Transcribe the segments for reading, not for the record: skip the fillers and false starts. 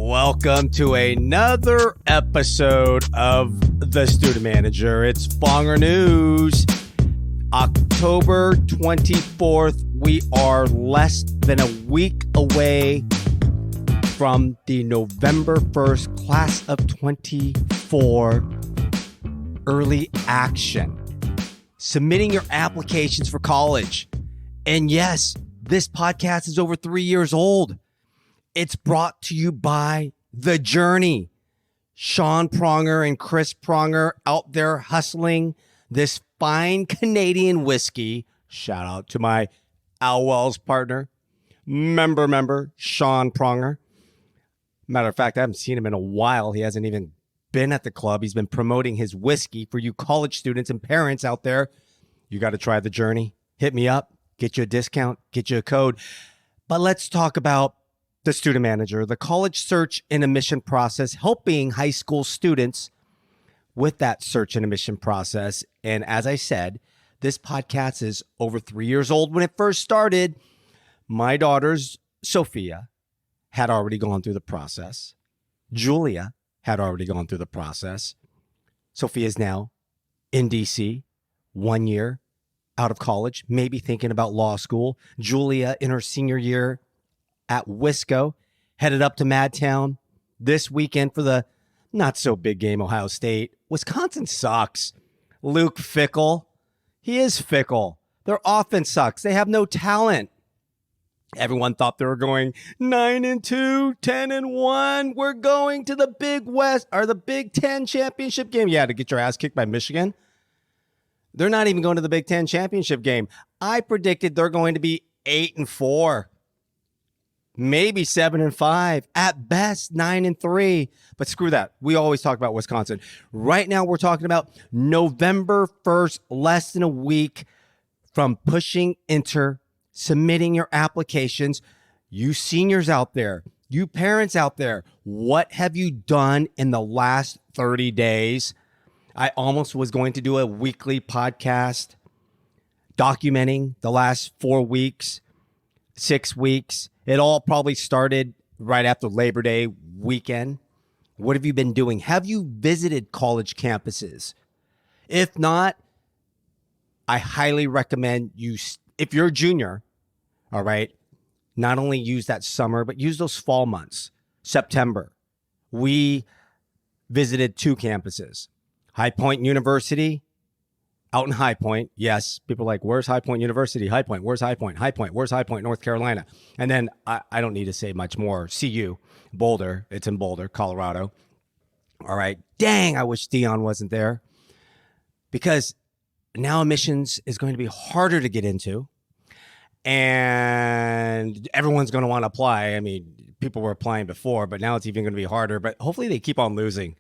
Welcome to another episode of The Student Manager. It's Fonger News. October 24th, we are less than a week away from the November 1st Class of 24 early action. Submitting your applications for college. And yes, this podcast is over 3 years old. It's brought to you by The Journey. Sean Pronger and Chris Pronger out there hustling this fine Canadian whiskey. Shout out to my Al Wells partner, member, Sean Pronger. Matter of fact, I haven't seen him in a while. He hasn't even been at the club. He's been promoting his whiskey for you college students and parents out there. You got to try The Journey. Hit me up, get you a discount, get you a code. But let's talk about the Student Manager, the college search and admission process, helping high school students with that search and admission process. And as I said, this podcast is over 3 years old. When it first started, my daughters, Sophia, had already gone through the process. Julia had already gone through the process. Sophia is now in DC, 1 year out of college, maybe thinking about law school. Julia in her senior year at Wisco, headed up to Madtown this weekend for the not so big game, Ohio State. Wisconsin sucks. Luke Fickell, he is fickle. Their offense sucks. They have no talent. Everyone thought they were going 9-2, 10-1. We're going to the Big West or the Big Ten championship game. Yeah, to get your ass kicked by Michigan. They're not even going to the Big Ten championship game. I predicted they're going to be 8-4. Maybe 7-5, at best 9-3, but screw that. We always talk about Wisconsin. Right now, we're talking about November 1st, less than a week from pushing enter, submitting your applications. You seniors out there, you parents out there, what have you done in the last 30 days? I almost was going to do a weekly podcast documenting the last 4 weeks, 6 weeks. It all probably started right after Labor Day weekend. What have you been doing? Have you visited college campuses? If not, I highly recommend you, if you're a junior, all right, not only use that summer, but use those fall months. September, we visited 2 campuses, High Point University, out in High Point. Yes, people are like, where's High Point University? High Point, where's High Point? High Point, where's High Point, North Carolina? And then I don't need to say much more. CU, Boulder. It's in Boulder, Colorado. All right. Dang, I wish Dion wasn't there. Because now admissions is going to be harder to get into. And everyone's going to want to apply. I mean, people were applying before, but now it's even going to be harder. But hopefully they keep on losing.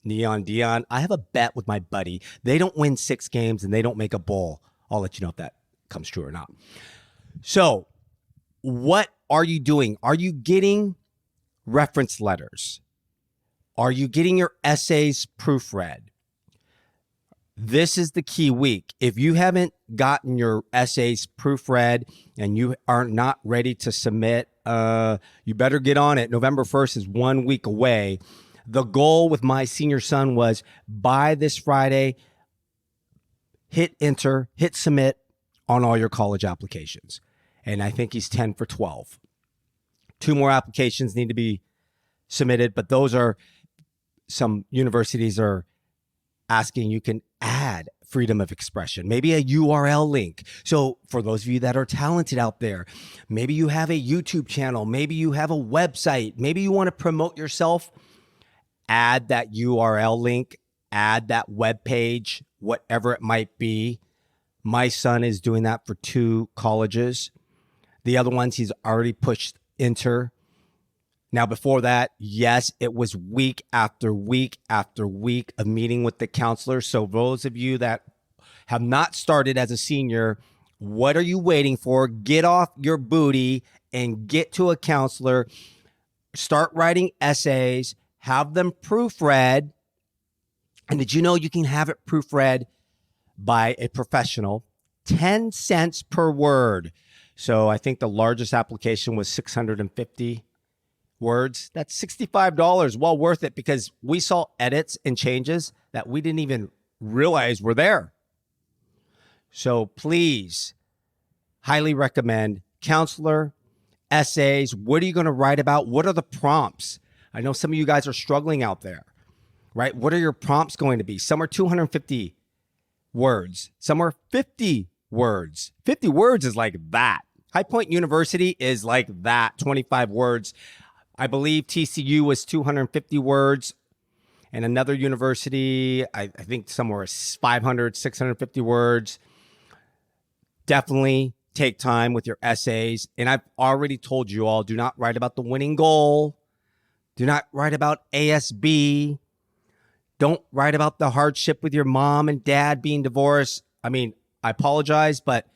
Neon Dion, I have a bet with my buddy. They don't win 6 games and they don't make a bowl. I'll let you know if that comes true or not. So what are you doing? Are you getting reference letters? Are you getting your essays proofread? This is the key week. If you haven't gotten your essays proofread and you are not ready to submit, you better get on it. November 1st is 1 week away. The goal with my senior son was by this Friday, hit enter, hit submit on all your college applications. And I think he's 10 for 12. 2 more applications need to be submitted, but those are some universities are asking you can add freedom of expression, maybe a URL link. So for those of you that are talented out there, maybe you have a YouTube channel, maybe you have a website, maybe you want to promote yourself. Add that URL link, add that web page, whatever it might be. My son is doing that for 2 colleges. The other ones he's already pushed enter. Now, before that, yes, it was week after week after week of meeting with the counselor. So those of you that have not started as a senior, what are you waiting for? Get off your booty and get to a counselor. Start writing essays. Have them proofread. And did you know you can have it proofread by a professional? 10 cents per word. So I think the largest application was 650 words, that's $65. Well worth it, because we saw edits and changes that we didn't even realize were there. So please, highly recommend counselor, essays. What are you going to write about? What are the prompts? I know some of you guys are struggling out there, right? What are your prompts going to be? Some are 250 words. Some are 50 words. 50 words is like that. High Point University is like that, 25 words. I believe TCU was 250 words. And another university, I think somewhere 500, 650 words. Definitely take time with your essays. And I've already told you all, do not write about the winning goal. Do not write about ASB. Don't write about the hardship with your mom and dad being divorced. I mean, I apologize, but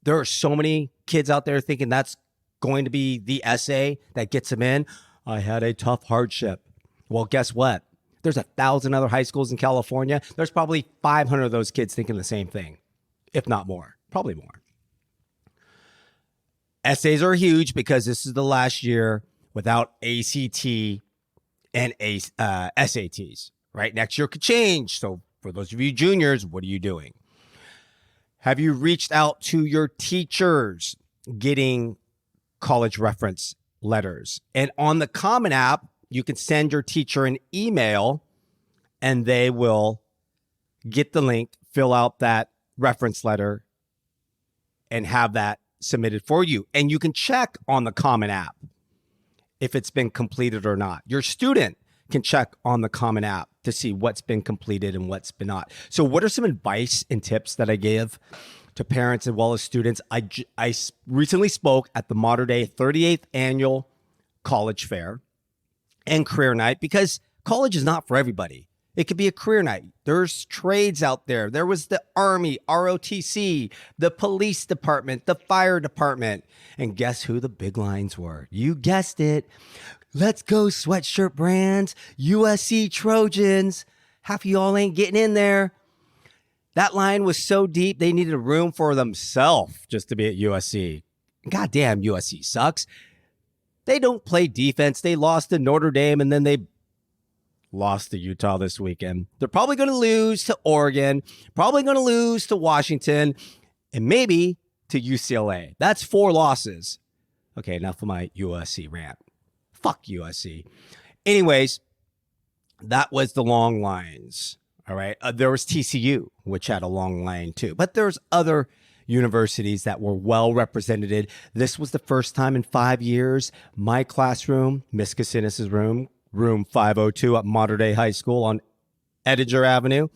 there are so many kids out there thinking that's going to be the essay that gets them in. I had a tough hardship. Well, guess what? There's 1,000 other high schools in California. There's probably 500 of those kids thinking the same thing, if not more, probably more. Essays are huge because this is the last year without ACT and SATs, right? Next year could change. So for those of you juniors, what are you doing? Have you reached out to your teachers getting college reference letters? And on the Common App, you can send your teacher an email and they will get the link, fill out that reference letter, and have that submitted for you. And you can check on the Common App if it's been completed or not. Your student can check on the Common App to see what's been completed and what's been not. So what are some advice and tips that I give to parents as well as students? I recently spoke at the Modern Day 38th Annual College Fair and Career Night, because college is not for everybody. It could be a career night. There's trades out there. There was the Army, ROTC, the police department, the fire department. And guess who the big lines were? You guessed it. Let's go sweatshirt brands, USC Trojans. Half of y'all ain't getting in there. That line was so deep, they needed a room for themselves just to be at USC. Goddamn, USC sucks. They don't play defense. They lost to Notre Dame, and then they lost to Utah this weekend. They're probably going to lose to Oregon, probably going to lose to Washington, and maybe to UCLA. That's 4 losses. Okay, enough of my USC rant. Fuck USC. Anyways, that was the long lines. All right. There was TCU, which had a long line too. But there's other universities that were well represented. This was the first time in 5 years my classroom, Miss Kacinas' room, room 502 at Modern Day High School on Edinger Avenue.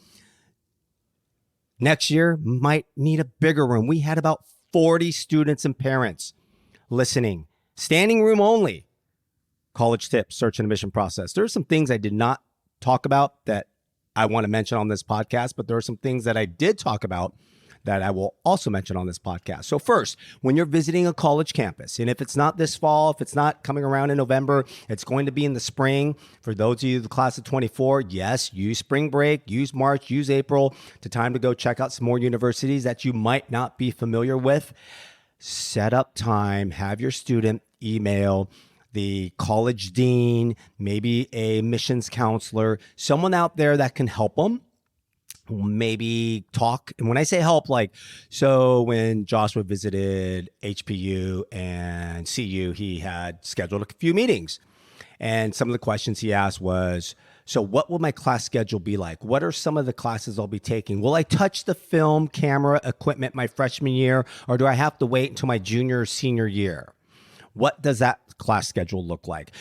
Next year might need a bigger room. We had about 40 students and parents listening. Standing room only. College tips, search and admission process. There are some things I did not talk about that I want to mention on this podcast, but there are some things that I did talk about that I will also mention on this podcast. So first, when you're visiting a college campus, and if it's not this fall, if it's not coming around in November, it's going to be in the spring. For those of you, the class of 24, yes, use spring break, use March, use April to time to go check out some more universities that you might not be familiar with. Set up time, have your student email the college dean, maybe a missions counselor, someone out there that can help them. Maybe talk. And when I say help, like, so when Joshua visited HPU and CU, he had scheduled a few meetings. And some of the questions he asked was, so what will my class schedule be like? What are some of the classes I'll be taking? Will I touch the film camera equipment my freshman year, or do I have to wait until my junior or senior year? What does that class schedule look like?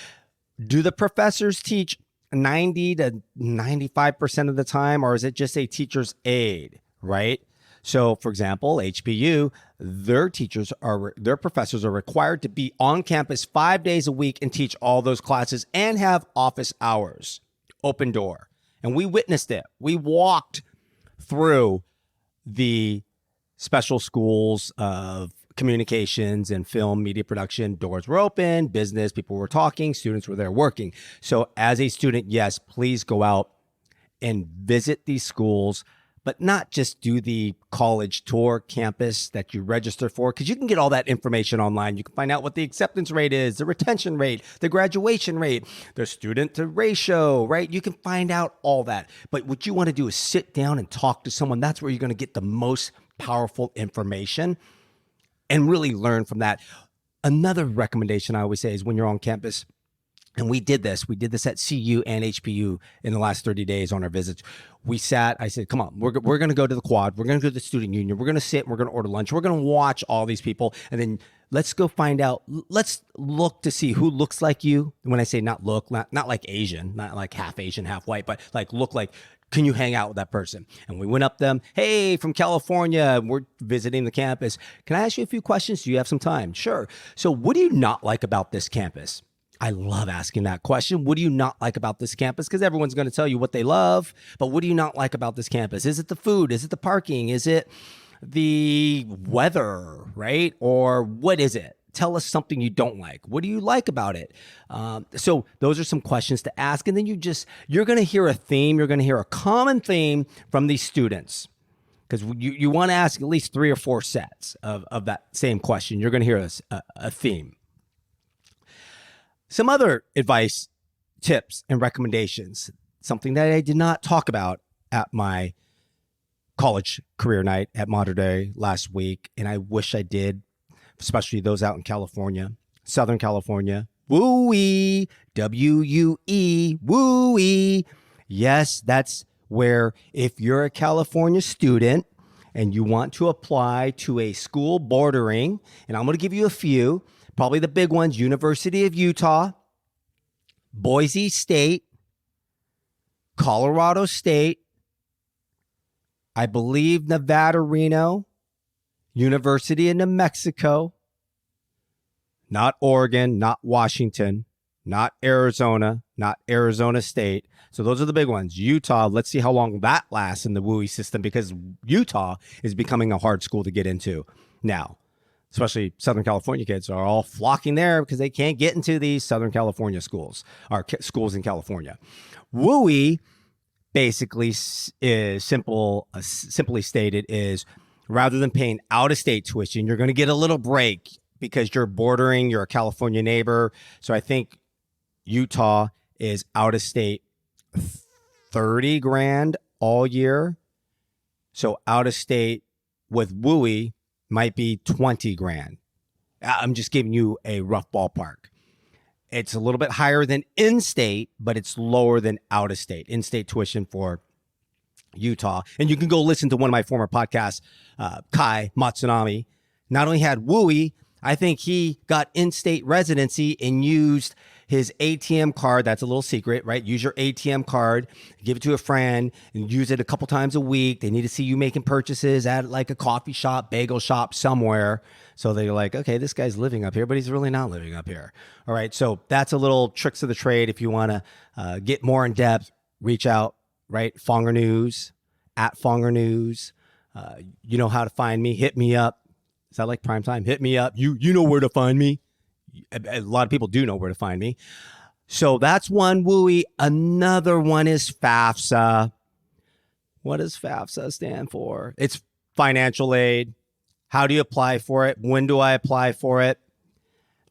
Do the professors teach 90 to 95% of the time, or is it just a teacher's aide, right? So for example, HPU, their professors are required to be on campus 5 days a week and teach all those classes and have office hours, open door. And we witnessed it. We walked through the special schools of communications and film media production. Doors were open, business, people were talking, students were there working. So as a student, yes, please go out and visit these schools, but not just do the college tour campus that you register for, because you can get all that information online. You can find out what the acceptance rate is, the retention rate, the graduation rate, the student to ratio, right? You can find out all that. But what you want to do is sit down and talk to someone. That's where you're going to get the most powerful information and really learn from that. Another recommendation I always say is when you're on campus, and we did this at CU and HPU in the last 30 days on our visits. I said, come on, we're going to go to the quad. We're going to go to the student union. We're going to sit and we're going to order lunch. We're going to watch all these people. And then let's go find out. Let's look to see who looks like you. And when I say not look, not like Asian, not like half Asian, half white, but like look like, can you hang out with that person? And we went up to them. Hey, from California, we're visiting the campus. Can I ask you a few questions? Do you have some time? Sure. So what do you not like about this campus? I love asking that question. What do you not like about this campus? Because everyone's going to tell you what they love, but what do you not like about this campus? Is it the food? Is it the parking? Is it the weather, right? Or what is it? Tell us something you don't like. What do you like about it? So those are some questions to ask. And then you're going to hear a theme. You're going to hear a common theme from these students, because you want to ask at least 3 or 4 sets of that same question. You're going to hear a theme. Some other advice, tips, and recommendations, something that I did not talk about at my college career night at Mater Dei last week, and I wish I did, especially those out in California, Southern California. WUE, W-U-E, WUE. Yes, that's where if you're a California student and you want to apply to a school bordering, and I'm going to give you a few, probably the big ones: University of Utah, Boise State, Colorado State, I believe Nevada, Reno, University of New Mexico, not Oregon, not Washington, not Arizona, not Arizona State. So those are the big ones. Utah, let's see how long that lasts in the WUE system, because Utah is becoming a hard school to get into now. Especially Southern California kids are all flocking there because they can't get into these Southern California schools, or schools in California. WUE basically is simply stated is, rather than paying out-of-state tuition, you're going to get a little break because you're bordering, you're a California neighbor. So I think Utah is out-of-state $30,000 all year. So out-of-state with WUE might be $20,000. I'm just giving you a rough ballpark. It's a little bit higher than in-state, but it's lower than out-of-state. In-state tuition for Utah. And you can go listen to one of my former podcasts, Kai Matsunami. Not only had WUE, I think he got in-state residency and used his ATM card. That's a little secret, right? Use your ATM card, give it to a friend, and use it a couple times a week. They need to see you making purchases at like a coffee shop, bagel shop somewhere. So they're like, okay, this guy's living up here, but he's really not living up here. All right. So that's a little tricks of the trade. If you want to get more in depth, reach out, right? Fonger News, at Fonger News. You know how to find me. Hit me up. Is that like prime time? Hit me up. You know where to find me. A lot of people do know where to find me. So that's one WUE. Another one is FAFSA. What does FAFSA stand for? It's financial aid. How do you apply for it? When do I apply for it?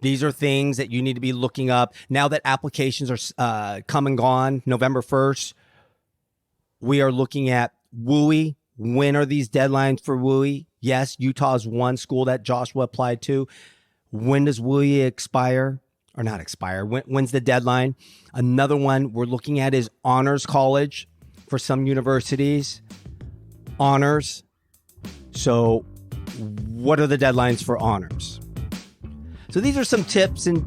These are things that you need to be looking up. Now that applications are come and gone, November 1st, we are looking at WUE. When are these deadlines for WUE? Yes, Utah is one school that Joshua applied to. When does WUE expire? Or not expire? When's the deadline? Another one we're looking at is honors college for some universities. Honors. So what are the deadlines for honors? So these are some tips, and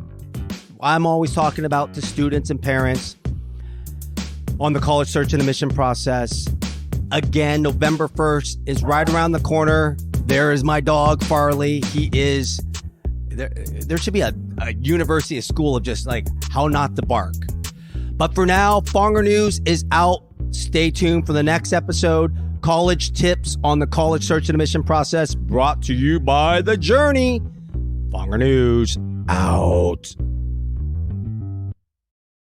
I'm always talking about to students and parents on the college search and admission process. Again, November 1st is right around the corner. There is my dog, Farley. He is... There should be a university, a school of just like how not to bark. But for now, Fonger News is out. Stay tuned for the next episode. College tips on the college search and admission process, brought to you by The Journey. Fonger News out.